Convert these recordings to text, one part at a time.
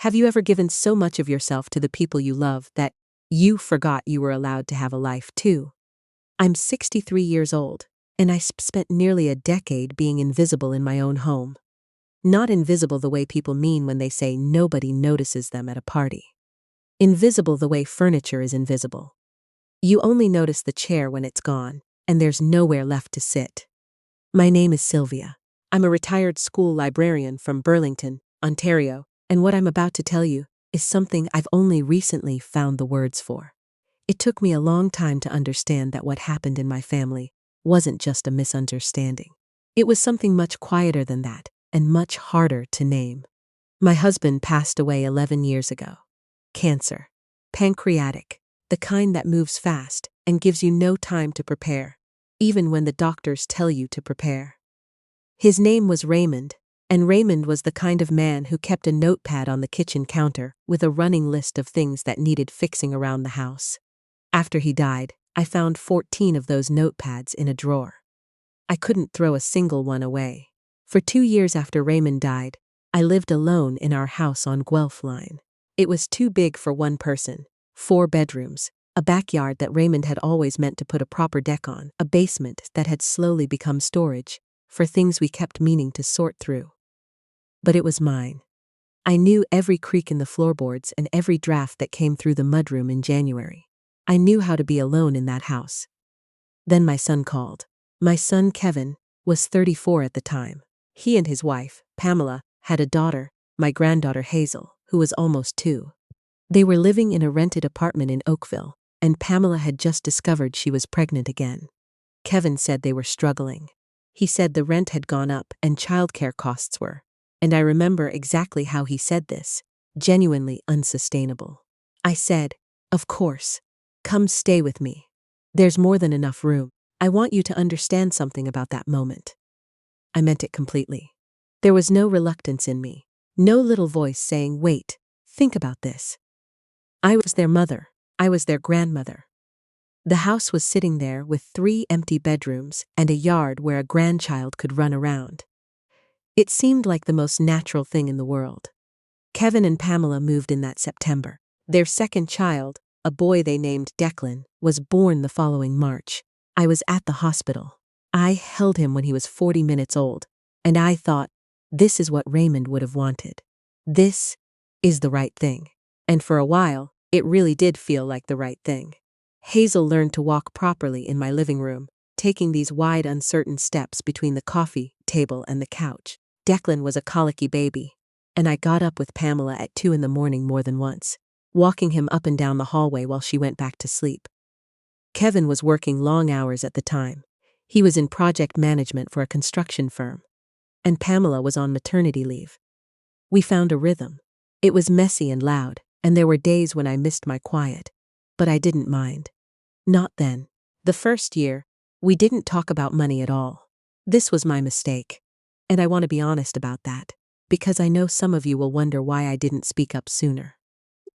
Have you ever given so much of yourself to the people you love that you forgot you were allowed to have a life too? I'm 63 years old, and I spent nearly a decade being invisible in my own home. Not invisible the way people mean when they say nobody notices them at a party. Invisible the way furniture is invisible. You only notice the chair when it's gone, and there's nowhere left to sit. My name is Sylvia. I'm a retired school librarian from Burlington, Ontario, and what I'm about to tell you is something I've only recently found the words for. It took me a long time to understand that what happened in my family wasn't just a misunderstanding. It was something much quieter than that, and much harder to name. My husband passed away 11 years ago. Cancer. Pancreatic. The kind that moves fast and gives you no time to prepare, even when the doctors tell you to prepare. His name was Raymond, and Raymond was the kind of man who kept a notepad on the kitchen counter with a running list of things that needed fixing around the house. After he died, I found 14 of those notepads in a drawer. I couldn't throw a single one away. For 2 years after Raymond died, I lived alone in our house on Guelph Line. It was too big for one person, 4 bedrooms, a backyard that Raymond had always meant to put a proper deck on, a basement that had slowly become storage for things we kept meaning to sort through. But it was mine. I knew every creak in the floorboards and every draft that came through the mudroom in January. I knew how to be alone in that house. Then my son called. My son, Kevin, was 34 at the time. He and his wife, Pamela, had a daughter, my granddaughter Hazel, who was almost 2. They were living in a rented apartment in Oakville, and Pamela had just discovered she was pregnant again. Kevin said they were struggling. He said the rent had gone up and childcare costs were, and I remember exactly how he said this, genuinely unsustainable. I said, "Of course. Come stay with me. There's more than enough room. I want you to understand something about that moment." I meant it completely. There was no reluctance in me, no little voice saying, "Wait, think about this." I was their mother. I was their grandmother. The house was sitting there with 3 empty bedrooms and a yard where a grandchild could run around. It seemed like the most natural thing in the world. Kevin and Pamela moved in that September. Their second child, a boy they named Declan, was born the following March. I was at the hospital. I held him when he was 40 minutes old, and I thought, this is what Raymond would have wanted. This is the right thing. And for a while, it really did feel like the right thing. Hazel learned to walk properly in my living room, taking these wide, uncertain steps between the coffee table and the couch. Declan was a colicky baby, and I got up with Pamela at 2 in the morning more than once, walking him up and down the hallway while she went back to sleep. Kevin was working long hours at the time. He was in project management for a construction firm, and Pamela was on maternity leave. We found a rhythm. It was messy and loud, and there were days when I missed my quiet, but I didn't mind. Not then. The first year, we didn't talk about money at all. This was my mistake, and I want to be honest about that, because I know some of you will wonder why I didn't speak up sooner.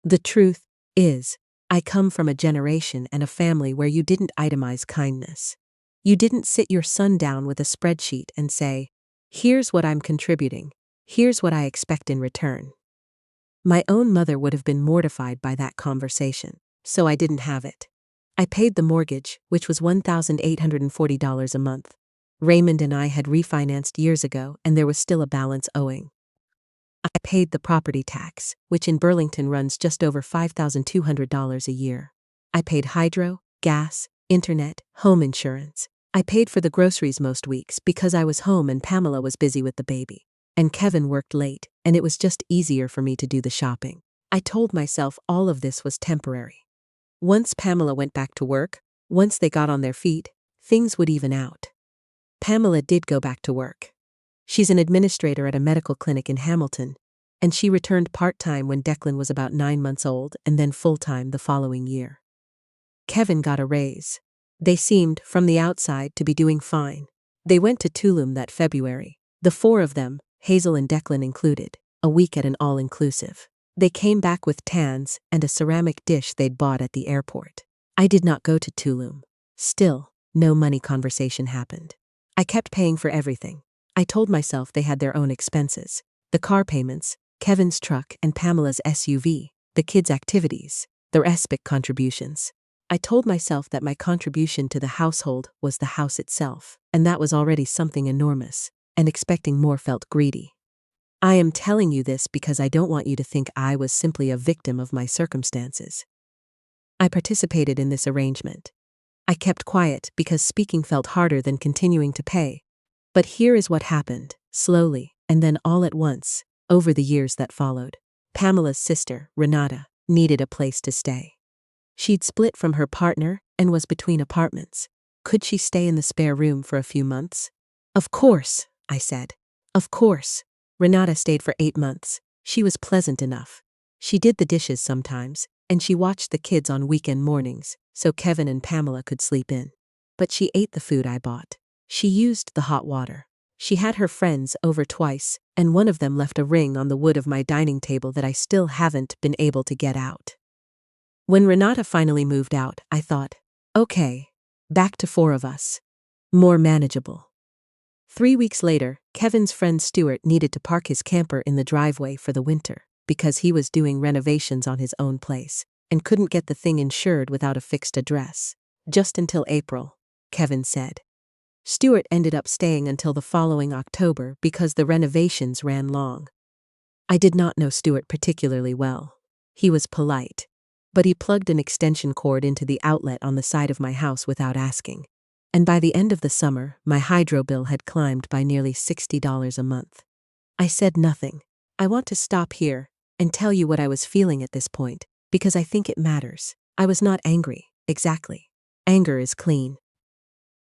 The truth is, I come from a generation and a family where you didn't itemize kindness. You didn't sit your son down with a spreadsheet and say, "Here's what I'm contributing. Here's what I expect in return." My own mother would have been mortified by that conversation, so I didn't have it. I paid the mortgage, which was $1,840 a month. Raymond and I had refinanced years ago, and there was still a balance owing. I paid the property tax, which in Burlington runs just over $5,200 a year. I paid hydro, gas, internet, home insurance. I paid for the groceries most weeks because I was home and Pamela was busy with the baby. And Kevin worked late, and it was just easier for me to do the shopping. I told myself all of this was temporary. Once Pamela went back to work, once they got on their feet, things would even out. Pamela did go back to work. She's an administrator at a medical clinic in Hamilton, and she returned part-time when Declan was about 9 months old and then full-time the following year. Kevin got a raise. They seemed, from the outside, to be doing fine. They went to Tulum that February, the 4 of them, Hazel and Declan included, a week at an all-inclusive. They came back with tans and a ceramic dish they'd bought at the airport. I did not go to Tulum. Still, no money conversation happened. I kept paying for everything. I told myself they had their own expenses, the car payments, Kevin's truck and Pamela's SUV, the kids' activities, their respite contributions. I told myself that my contribution to the household was the house itself, and that was already something enormous, and expecting more felt greedy. I am telling you this because I don't want you to think I was simply a victim of my circumstances. I participated in this arrangement. I kept quiet because speaking felt harder than continuing to pay. But here is what happened, slowly, and then all at once, over the years that followed. Pamela's sister, Renata, needed a place to stay. She'd split from her partner and was between apartments. Could she stay in the spare room for a few months? Of course, I said. Of course. Renata stayed for 8 months. She was pleasant enough. She did the dishes sometimes, and she watched the kids on weekend mornings, so Kevin and Pamela could sleep in. But she ate the food I bought. She used the hot water. She had her friends over twice, and one of them left a ring on the wood of my dining table that I still haven't been able to get out. When Renata finally moved out, I thought, okay, back to 4 of us. More manageable. 3 weeks later, Kevin's friend Stuart needed to park his camper in the driveway for the winter because he was doing renovations on his own place and couldn't get the thing insured without a fixed address. Just until April, Kevin said. Stuart ended up staying until the following October because the renovations ran long. I did not know Stuart particularly well. He was polite, but he plugged an extension cord into the outlet on the side of my house without asking. And by the end of the summer, my hydro bill had climbed by nearly $60 a month. I said nothing. I want to stop here and tell you what I was feeling at this point, because I think it matters. I was not angry, exactly. Anger is clean.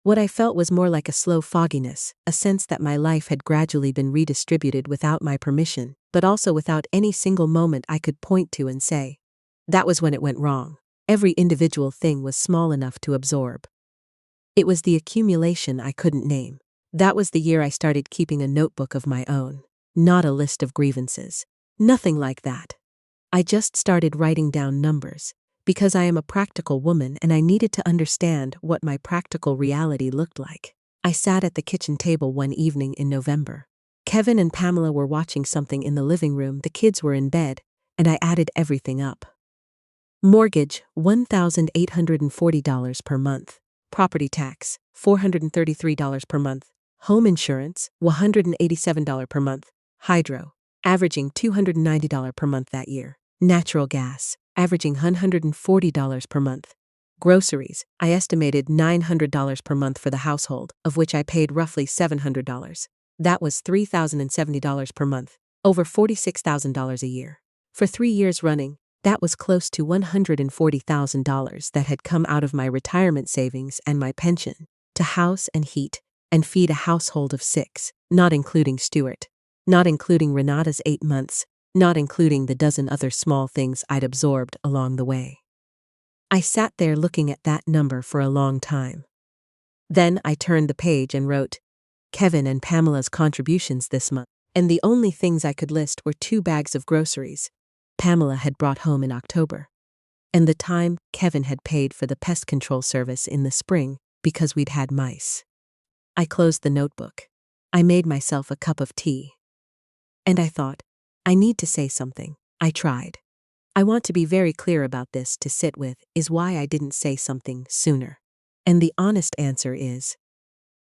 What I felt was more like a slow fogginess, a sense that my life had gradually been redistributed without my permission, but also without any single moment I could point to and say, that was when it went wrong. Every individual thing was small enough to absorb. It was the accumulation I couldn't name. That was the year I started keeping a notebook of my own, not a list of grievances. Nothing like that. I just started writing down numbers, because I am a practical woman and I needed to understand what my practical reality looked like. I sat at the kitchen table one evening in November. Kevin and Pamela were watching something in the living room, the kids were in bed, and I added everything up. Mortgage, $1,840 per month. Property tax, $433 per month. Home insurance, $187 per month. Hydro, averaging $290 per month that year. Natural gas, averaging $140 per month. Groceries, I estimated $900 per month for the household, of which I paid roughly $700. That was $3,070 per month, over $46,000 a year. For 3 years running, that was close to $140,000 that had come out of my retirement savings and my pension, to house and heat, and feed a household of 6, not including Stuart, not including Renata's 8 months, not including the dozen other small things I'd absorbed along the way. I sat there looking at that number for a long time. Then I turned the page and wrote, Kevin and Pamela's contributions this month, and the only things I could list were 2 bags of groceries Pamela had brought home in October, and the time Kevin had paid for the pest control service in the spring because we'd had mice. I closed the notebook. I made myself a cup of tea. And I thought, I need to say something. I tried. I want to be very clear about this to sit with is why I didn't say something sooner. And the honest answer is,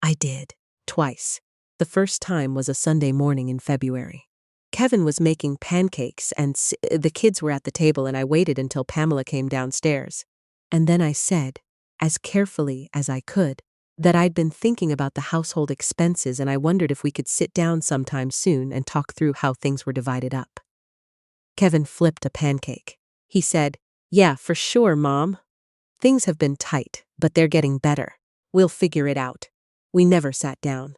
I did. Twice. The first time was a Sunday morning in February. Kevin was making pancakes and the kids were at the table and I waited until Pamela came downstairs. And then I said, as carefully as I could, that I'd been thinking about the household expenses and I wondered if we could sit down sometime soon and talk through how things were divided up. Kevin flipped a pancake. He said, yeah, for sure, Mom. Things have been tight, but they're getting better. We'll figure it out. We never sat down.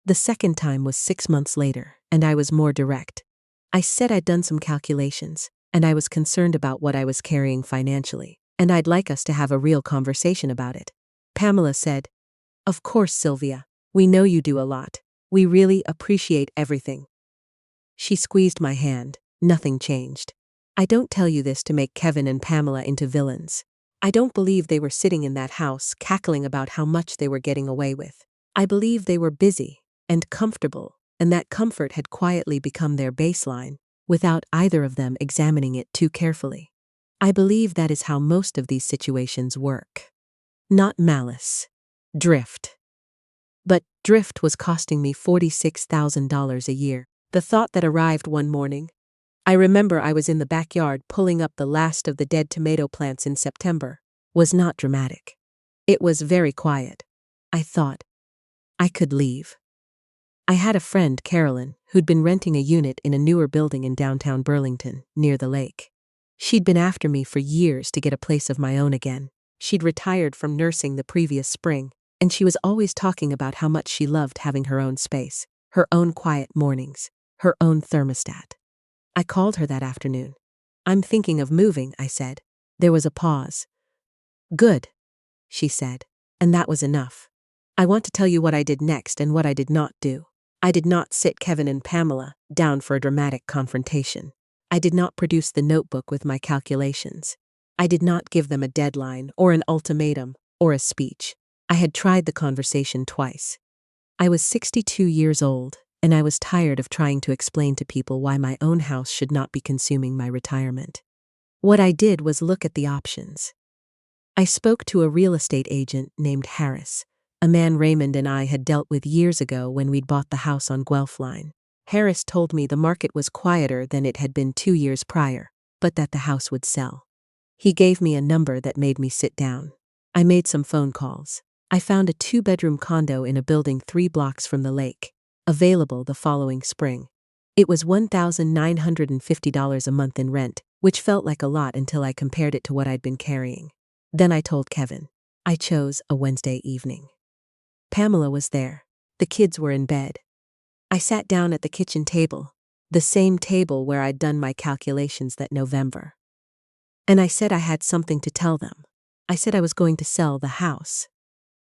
The second time was 6 months later, and I was more direct. I said I'd done some calculations, and I was concerned about what I was carrying financially, and I'd like us to have a real conversation about it. Pamela said, of course, Sylvia. We know you do a lot. We really appreciate everything. She squeezed my hand. Nothing changed. I don't tell you this to make Kevin and Pamela into villains. I don't believe they were sitting in that house cackling about how much they were getting away with. I believe they were busy and comfortable, and that comfort had quietly become their baseline. without either of them examining it too carefully. I believe that is how most of these situations work. Not malice. Drift. But drift was costing me $46,000 a year. The thought that arrived one morning. I remember I was in the backyard pulling up the last of the dead tomato plants in September. Was not dramatic. It was very quiet. I thought I could leave. I had a friend, Carolyn, who'd been renting a unit in a newer building in downtown Burlington, near the lake. She'd been after me for years to get a place of my own again. She'd retired from nursing the previous spring, and she was always talking about how much she loved having her own space, her own quiet mornings, her own thermostat. I called her that afternoon. "I'm thinking of moving," I said. There was a pause. "Good," she said, and that was enough. I want to tell you what I did next and what I did not do. I did not sit Kevin and Pamela down for a dramatic confrontation. I did not produce the notebook with my calculations. I did not give them a deadline or an ultimatum or a speech. I had tried the conversation twice. I was 62 years old, and I was tired of trying to explain to people why my own house should not be consuming my retirement. What I did was look at the options. I spoke to a real estate agent named Harris, a man Raymond and I had dealt with years ago when we'd bought the house on Guelph Line. Harris told me the market was quieter than it had been 2 years prior, but that the house would sell. He gave me a number that made me sit down. I made some phone calls. I found a 2-bedroom condo in a building 3 blocks from the lake, available the following spring. It was $1,950 a month in rent, which felt like a lot until I compared it to what I'd been carrying. Then I told Kevin. I chose a Wednesday evening. Pamela was there. The kids were in bed. I sat down at the kitchen table, the same table where I'd done my calculations that November. And I said I had something to tell them. I said I was going to sell the house.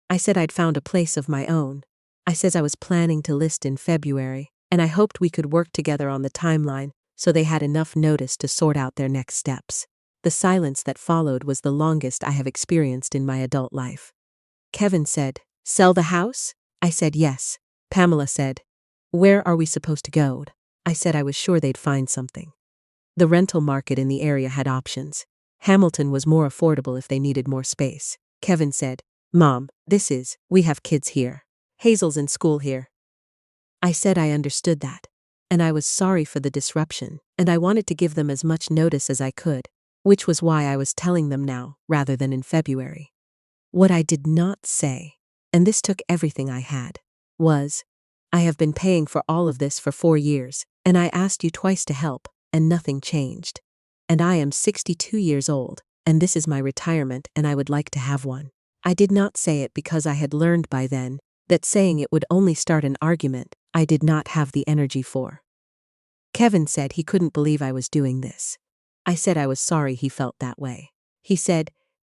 I said I'd found a place of my own. I said I was planning to list in February, and I hoped we could work together on the timeline so they had enough notice to sort out their next steps. The silence that followed was the longest I have experienced in my adult life. Kevin said, "Sell the house?" I said yes. Pamela said, "Where are we supposed to go?" I said I was sure they'd find something. The rental market in the area had options. Hamilton was more affordable if they needed more space. Kevin said, "Mom, we have kids here. Hazel's in school here." I said I understood that, and I was sorry for the disruption, and I wanted to give them as much notice as I could, which was why I was telling them now rather than in February. What I did not say, and this took everything I had, was, "I have been paying for all of this for 4 years, and I asked you twice to help, and nothing changed. And I am 62 years old, and this is my retirement, and I would like to have one." I did not say it because I had learned by then that saying it would only start an argument I did not have the energy for. Kevin said he couldn't believe I was doing this. I said I was sorry he felt that way. He said,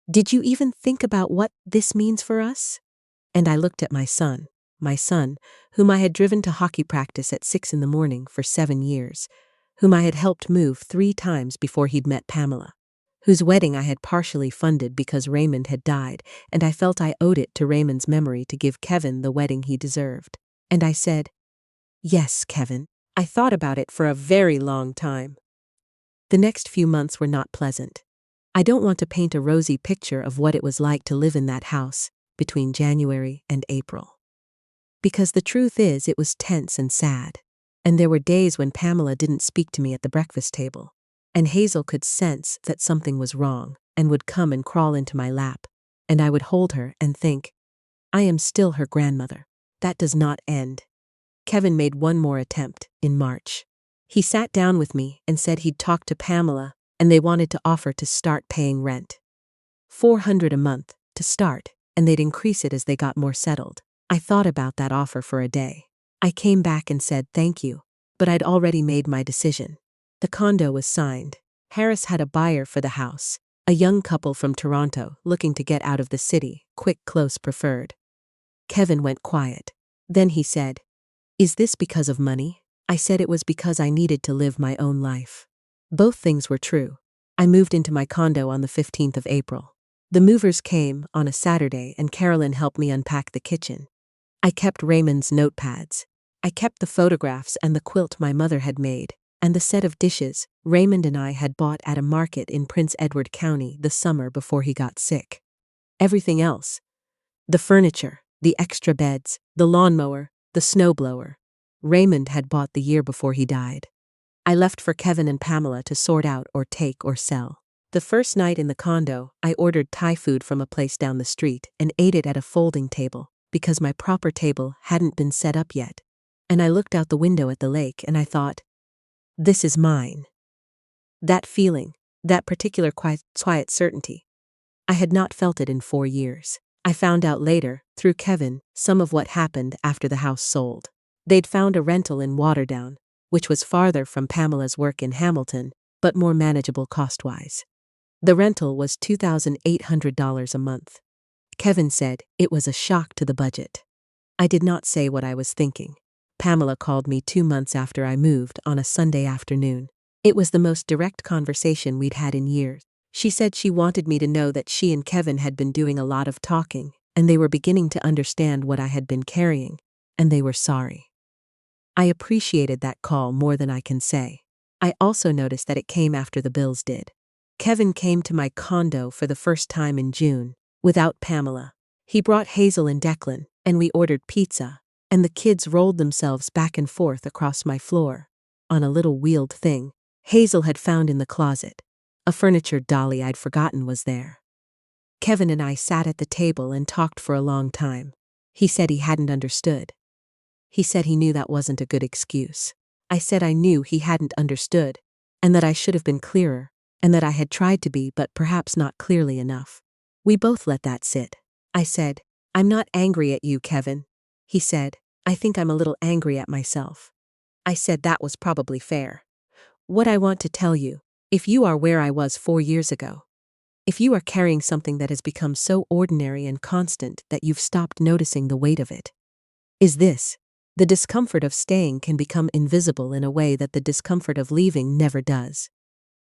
"Did you even think about what this means for us?" And I looked at my son, whom I had driven to hockey practice at 6 in the morning for 7 years, whom I had helped move 3 times before he'd met Pamela, whose wedding I had partially funded because Raymond had died, and I felt I owed it to Raymond's memory to give Kevin the wedding he deserved. And I said, "Yes, Kevin." I thought about it for a very long time. The next few months were not pleasant. I don't want to paint a rosy picture of what it was like to live in that house between January and April. Because the truth is, it was tense and sad. And there were days when Pamela didn't speak to me at the breakfast table, and Hazel could sense that something was wrong and would come and crawl into my lap, and I would hold her and think, I am still her grandmother. That does not end. Kevin made one more attempt in March. He sat down with me and said he'd talked to Pamela and they wanted to offer to start paying rent. $400 a month to start, and they'd increase it as they got more settled. I thought about that offer for a day. I came back and said thank you, but I'd already made my decision. The condo was signed. Harris had a buyer for the house, a young couple from Toronto looking to get out of the city, quick, close preferred. Kevin went quiet. Then he said, "Is this because of money?" I said it was because I needed to live my own life. Both things were true. I moved into my condo on the 15th of April. The movers came on a Saturday and Carolyn helped me unpack the kitchen. I kept Raymond's notepads. I kept the photographs and the quilt my mother had made. and the set of dishes Raymond and I had bought at a market in Prince Edward County the summer before he got sick. Everything else, the furniture, the extra beds, the lawnmower, the snowblower, Raymond had bought the year before he died. I left for Kevin and Pamela to sort out or take or sell. The first night in the condo, I ordered Thai food from a place down the street and ate it at a folding table because my proper table hadn't been set up yet. And I looked out the window at the lake and I thought, this is mine. That feeling, that particular quiet certainty, I had not felt it in 4 years. I found out later, through Kevin, some of what happened after the house sold. They'd found a rental in Waterdown, which was farther from Pamela's work in Hamilton, but more manageable cost-wise. The rental was $2,800 a month. Kevin said it was a shock to the budget. I did not say what I was thinking. Pamela called me 2 months after I moved on a Sunday afternoon. It was the most direct conversation we'd had in years. She said she wanted me to know that she and Kevin had been doing a lot of talking, and they were beginning to understand what I had been carrying, and they were sorry. I appreciated that call more than I can say. I also noticed that it came after the bills did. Kevin came to my condo for the first time in June, without Pamela. He brought Hazel and Declan, and we ordered pizza, and the kids rolled themselves back and forth across my floor, on a little wheeled thing Hazel had found in the closet. A furniture dolly I'd forgotten was there. Kevin and I sat at the table and talked for a long time. He said he hadn't understood. He said he knew that wasn't a good excuse. I said I knew he hadn't understood, and that I should have been clearer, and that I had tried to be but perhaps not clearly enough. We both let that sit. I said, I'm not angry at you, Kevin. He said, I think I'm a little angry at myself. I said that was probably fair. What I want to tell you, if you are where I was 4 years ago, if you are carrying something that has become so ordinary and constant that you've stopped noticing the weight of it, is this: the discomfort of staying can become invisible in a way that the discomfort of leaving never does.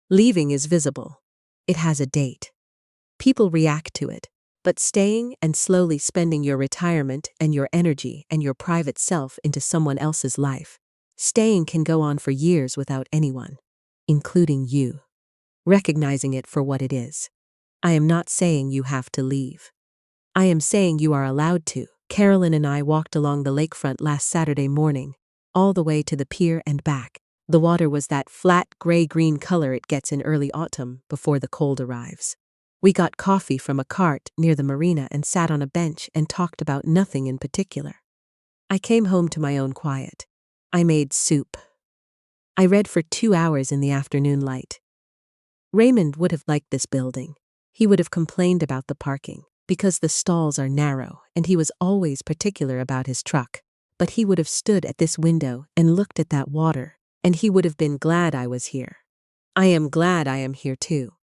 Leaving is visible. It has a date. People react to it. But staying and slowly spending your retirement and your energy and your private self into someone else's life, staying can go on for years without anyone, including you, recognizing it for what it is. I am not saying you have to leave. I am saying you are allowed to. Carolyn and I walked along the lakefront last Saturday morning, all the way to the pier and back. The water was that flat gray-green color it gets in early autumn before the cold arrives. We got coffee from a cart near the marina and sat on a bench and talked about nothing in particular. I came home to my own quiet. I made soup. I read for 2 hours in the afternoon light. Raymond would have liked this building. He would have complained about the parking, because the stalls are narrow, and he was always particular about his truck. But he would have stood at this window and looked at that water, and he would have been glad I was here. I am glad I am here too.